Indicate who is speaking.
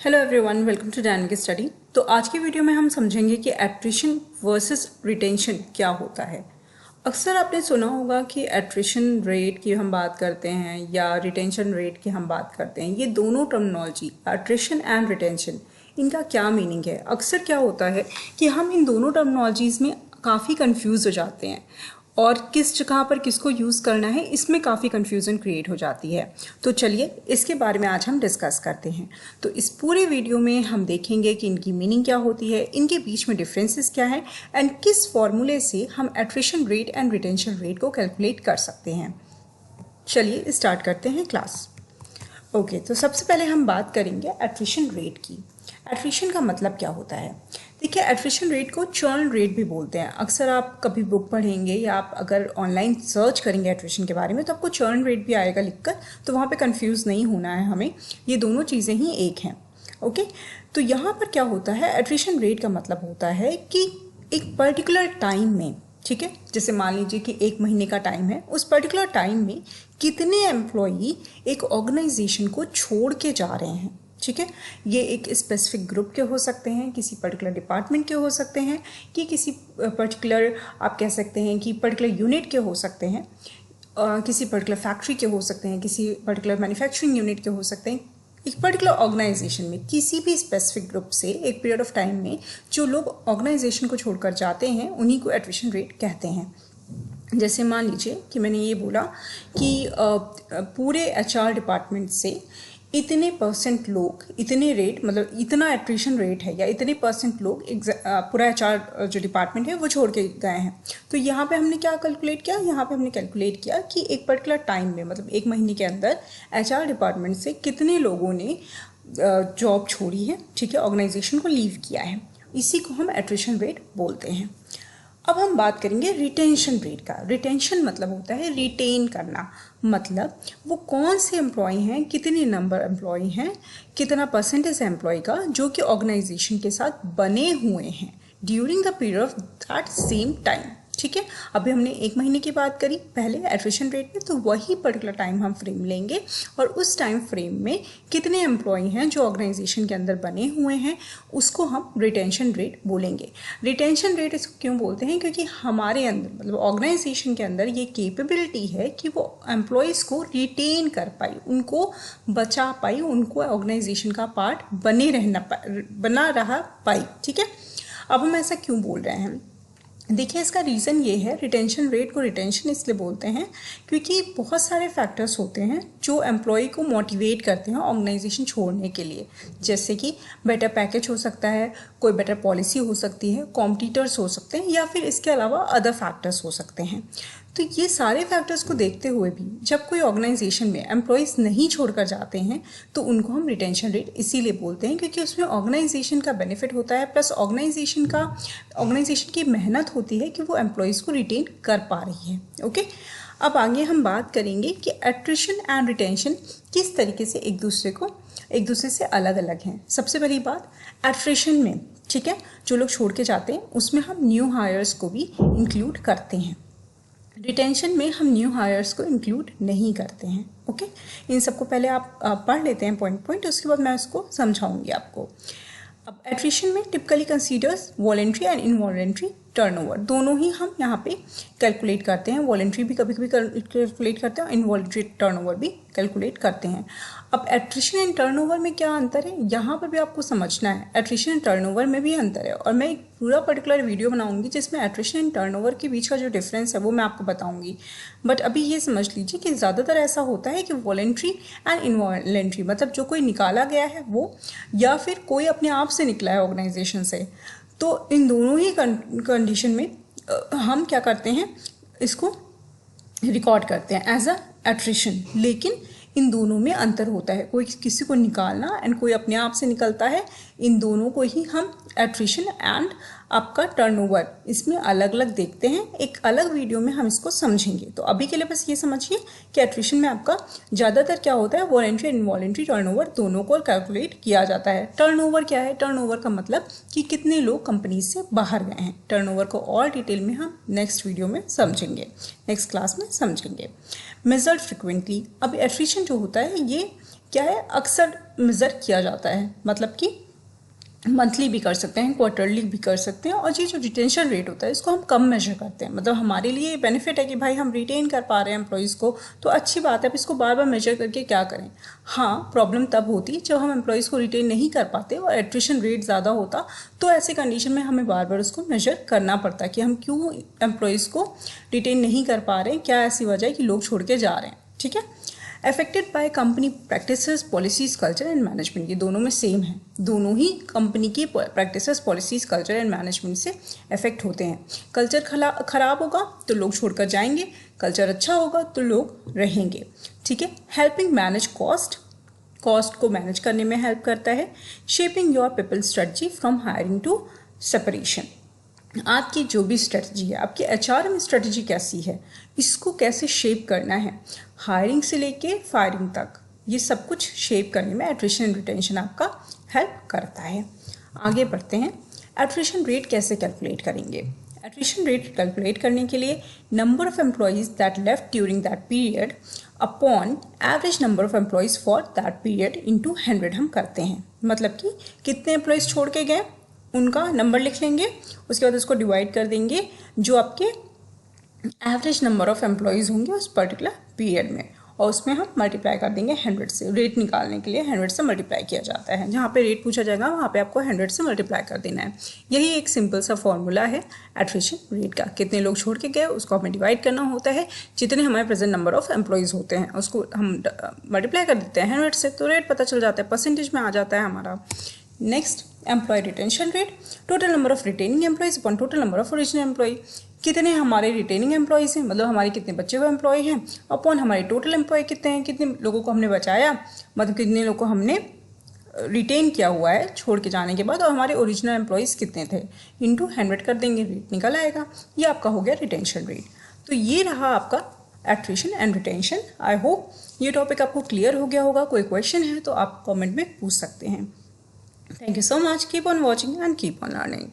Speaker 1: Hello everyone, welcome to dynamic study. तो आज की वीडियो में हम समझेंगे कि एट्रिशन वर्सेस रिटेंशन क्या होता है। अक्सर आपने सुना होगा कि एट्रिशन रेट की हम बात करते हैं या रिटेंशन रेट की हम बात करते हैं। ये दोनों टर्मिनोलॉजी एट्रिशन एंड रिटेंशन, इनका क्या मीनिंग है। अक्सर क्या होता है कि हम इन दोनों टर्मिनोलॉजीज़ में काफ़ी कंफ्यूज हो जाते हैं और किस जगह पर किसको यूज़ करना है इसमें काफ़ी कन्फ्यूज़न क्रिएट हो जाती है। तो चलिए इसके बारे में आज हम डिस्कस करते हैं। तो इस पूरे वीडियो में हम देखेंगे कि इनकी मीनिंग क्या होती है, इनके बीच में डिफरेंसेस क्या है एंड किस फॉर्मूले से हम attrition rate and retention rate को कैलकुलेट कर सकते हैं। चलिए स्टार्ट करते हैं क्लास। ओके, तो सबसे पहले हम बात करेंगे एट्रिशन रेट की। एट्रिशन का मतलब क्या होता है। देखिए, एट्रिशन रेट को चर्न रेट भी बोलते हैं। अक्सर आप कभी बुक पढ़ेंगे या आप अगर ऑनलाइन सर्च करेंगे एट्रिशन के बारे में तो आपको चर्न रेट भी आएगा लिखकर, तो वहाँ पे कंफ्यूज नहीं होना है हमें, ये दोनों चीज़ें ही एक हैं। ओके, तो यहाँ पर क्या होता है, एट्रिशन रेट का मतलब होता है कि एक पर्टिकुलर टाइम में, ठीक है, जैसे मान लीजिए कि 1 महीने का टाइम है, उस पर्टिकुलर टाइम में कितने एम्प्लॉई एक ऑर्गेनाइजेशन को छोड़ के जा रहे हैं। ठीक है, ये एक स्पेसिफिक ग्रुप के हो सकते हैं, किसी पर्टिकुलर डिपार्टमेंट के हो सकते हैं, कि किसी पर्टिकुलर आप कह सकते हैं कि पर्टिकुलर यूनिट के हो सकते हैं, किसी पर्टिकुलर फैक्ट्री के हो सकते हैं, किसी पर्टिकुलर मैन्युफैक्चरिंग यूनिट के हो सकते हैं। एक पर्टिकुलर ऑर्गेनाइजेशन में किसी भी स्पेसिफिक ग्रुप से एक पीरियड ऑफ टाइम में जो लोग ऑर्गेनाइजेशन को छोड़कर जाते हैं उन्हीं को एट्रिशन रेट कहते हैं। जैसे मान लीजिए कि मैंने ये बोला कि पूरे एचआर डिपार्टमेंट से इतने परसेंट लोग, इतने रेट, मतलब इतना एट्रिशन रेट है या इतने परसेंट लोग पूरा एचआर जो डिपार्टमेंट है वो छोड़ के गए हैं। तो यहाँ पे हमने क्या कैलकुलेट किया, यहाँ पे हमने कैलकुलेट किया कि एक पर्टिकुलर टाइम में, मतलब 1 महीने के अंदर एचआर डिपार्टमेंट से कितने लोगों ने जॉब छोड़ी है, ठीक है, ऑर्गेनाइजेशन को लीव किया है। इसी को हम एट्रिशन रेट बोलते हैं। अब हम बात करेंगे रिटेंशन रेट का। रिटेंशन मतलब होता है रिटेन करना, मतलब वो कौन से एम्प्लॉय हैं, कितने नंबर एम्प्लॉय हैं, कितना परसेंटेज एम्प्लॉय का जो कि ऑर्गेनाइजेशन के साथ बने हुए हैं during the period of that same time. ठीक है, अभी हमने 1 महीने की बात करी पहले एट्रिशन रेट में, तो वही पर्टिकुलर टाइम हम फ्रेम लेंगे और उस टाइम फ्रेम में कितने एम्प्लॉय हैं जो ऑर्गेनाइजेशन के अंदर बने हुए हैं उसको हम रिटेंशन रेट बोलेंगे। रिटेंशन रेट इसको क्यों बोलते हैं, क्योंकि हमारे अंदर, मतलब ऑर्गेनाइजेशन के अंदर ये कैपेबिलिटी है कि वो एम्प्लॉयज़ को रिटेन कर पाई, उनको बचा पाई, उनको ऑर्गेनाइजेशन का पार्ट बना रहा पाई। ठीक है, अब हम ऐसा क्यों बोल रहे हैं, देखिए इसका रीज़न ये है, रिटेंशन रेट को रिटेंशन इसलिए बोलते हैं क्योंकि बहुत सारे फैक्टर्स होते हैं जो एम्प्लॉय को मोटिवेट करते हैं ऑर्गेनाइजेशन छोड़ने के लिए। जैसे कि बेटर पैकेज हो सकता है, कोई बेटर पॉलिसी हो सकती है, कॉम्पिटिटर्स हो सकते हैं, या फिर इसके अलावा अदर फैक्टर्स हो सकते हैं। तो ये सारे फैक्टर्स को देखते हुए भी जब कोई ऑर्गेनाइजेशन में एम्प्लॉयज़ नहीं छोड़कर जाते हैं तो उनको हम रिटेंशन रेट इसीलिए बोलते हैं क्योंकि उसमें ऑर्गेनाइजेशन का बेनिफिट होता है, प्लस ऑर्गेनाइजेशन की मेहनत होती है कि वो एम्प्लॉयज़ को रिटेन कर पा रही है। ओके, अब आगे हम बात करेंगे कि एट्रिशन एंड रिटेंशन किस तरीके से एक दूसरे से अलग अलग हैं। सबसे पहली बात, एट्रिशन में, ठीक है, जो लोग छोड़ के जाते हैं उसमें हम न्यू हायर्स को भी इंक्लूड करते हैं। रिटेंशन में हम न्यू हायर्स को इंक्लूड नहीं करते हैं। ओके, इन सबको पहले आप पढ़ लेते हैं पॉइंट, उसके बाद मैं उसको समझाऊंगी आपको। अब एट्रिशन में typically considers voluntary and involuntary turnover, दोनों ही हम यहाँ पे कैलकुलेट करते हैं। वॉलेंट्री भी कभी कभी कैलकुलेट करते हैं और इनवॉलेंट्री टर्नओवर भी कैलकुलेट करते हैं। अब एट्रिशन एंड टर्नओवर में क्या अंतर है, यहाँ पर भी आपको समझना है। एट्रिशन एंड टर्नओवर में भी अंतर है और मैं एक पूरा पर्टिकुलर वीडियो बनाऊंगी जिसमें एट्रिशन एंड टर्नओवर के बीच का जो डिफरेंस है वो मैं आपको बताऊंगी। बट अभी ये समझ लीजिए कि ज़्यादातर ऐसा होता है कि वॉलेंट्री एंड इनवॉलेंट्री, मतलब जो कोई निकाला गया है वो, या फिर कोई अपने आप से निकला है ऑर्गेनाइजेशन से, तो इन दोनों ही कंडीशन में हम क्या करते हैं, इसको रिकॉर्ड करते हैं एज अ एट्रिशन। लेकिन इन दोनों में अंतर होता है, कोई किसी को निकालना एंड कोई अपने आप से निकलता है, इन दोनों को ही हम एट्रिशन एंड आपका टर्नओवर इसमें अलग अलग देखते हैं। एक अलग वीडियो में हम इसको समझेंगे। तो अभी के लिए बस ये समझिए कि एट्रिशन में आपका ज़्यादातर क्या होता है, वॉलेंट्री एंड इनवॉलेंट्री टर्नओवर दोनों को कैलकुलेट किया जाता है। टर्नओवर क्या है, टर्नओवर का मतलब कि कितने लोग कंपनी से बाहर गए हैं। टर्नओवर को और डिटेल में हम नेक्स्ट वीडियो में समझेंगे, नेक्स्ट क्लास में समझेंगे। मेजर्ड फ्रिक्वेंटली, अब एट्रिशन जो होता है ये क्या है, अक्सर मेज़र किया जाता है, मतलब कि मंथली भी कर सकते हैं, क्वार्टरली भी कर सकते हैं। और ये जो रिटेंशन रेट होता है इसको हम कम मेजर करते हैं, मतलब हमारे लिए बेनिफिट है कि भाई हम रिटेन कर पा रहे हैं एम्प्लॉयज़ को, तो अच्छी बात है। अब इसको बार बार मेजर करके क्या करें। हाँ, प्रॉब्लम तब होती है जब हम एम्प्लॉयज़ को रिटेन नहीं कर पाते और एट्रिशन रेट ज़्यादा होता, तो ऐसे कंडीशन में हमें बार बार उसको मेजर करना पड़ता है कि हम क्यों एम्प्लॉयज़ को रिटेन नहीं कर पा रहे हैं, क्या ऐसी वजह है कि लोग छोड़ के जा रहे हैं। ठीक है। Affected by company practices, policies, culture and management, ये दोनों में सेम है। दोनों ही कंपनी की practices, policies, culture and management से अफेक्ट होते हैं। कल्चर खराब होगा तो लोग छोड़कर जाएंगे, कल्चर अच्छा होगा तो लोग रहेंगे। ठीक है। हेल्पिंग मैनेज कॉस्ट, कॉस्ट को मैनेज करने में हेल्प करता है। Shaping your people strategy from hiring to separation, आपकी जो भी स्ट्रेटजी है, आपकी एचआरएम स्ट्रेटजी कैसी है, इसको कैसे शेप करना है, हायरिंग से लेके फायरिंग तक, ये सब कुछ शेप करने में एट्रिशन एंड रिटेंशन आपका हेल्प करता है। आगे बढ़ते हैं, एट्रिशन रेट कैसे कैलकुलेट करेंगे। एट्रिशन रेट कैलकुलेट करने के लिए number of employees that left during that period upon average number of employees for that period into 100 हम करते हैं। मतलब कि कितने एम्प्लॉयज़ छोड़ के गए उनका नंबर लिख लेंगे, उसके बाद उसको डिवाइड कर देंगे जो आपके एवरेज नंबर ऑफ एम्प्लॉयज़ होंगे उस पर्टिकुलर पीरियड में, और उसमें हम मल्टीप्लाई कर देंगे 100 से। रेट निकालने के लिए 100 से मल्टीप्लाई किया जाता है, जहाँ पे रेट पूछा जाएगा वहाँ पे आपको 100 से मल्टीप्लाई कर देना है। यही एक सिंपल सा फॉर्मूला है एट्रिशन रेट का। कितने लोग छोड़ के गए उसको हमें डिवाइड करना होता है, जितने हमारे प्रेजेंट नंबर ऑफ एम्प्लॉयज़ होते हैं उसको हम मल्टीप्लाई कर देते हैं 100 से, तो रेट पता चल जाता है, परसेंटेज में आ जाता है हमारा। Next, employee retention rate, total number of retaining employees upon total number of original employee. कितने हमारे रिटेनिंग एम्प्लॉयज़ हैं, मतलब हमारे कितने बचे हुए एम्प्लॉय हैं, अपॉन हमारे टोटल एम्प्लॉय कितने हैं, कितने लोगों को हमने बचाया, मतलब कितने लोगों को हमने रिटेन किया हुआ है छोड़ के जाने के बाद, और हमारे ओरिजिनल एम्प्लॉयज़ कितने थे, इंटू 100 कर देंगे, रेट निकल आएगा। ये आपका हो गया रिटेंशन रेट। तो ये रहा आपका attrition and retention. I hope ये टॉपिक आपको क्लियर हो गया होगा। कोई क्वेश्चन है तो आप कमेंट में पूछ सकते हैं। Thank you so much. Keep on watching and keep on learning.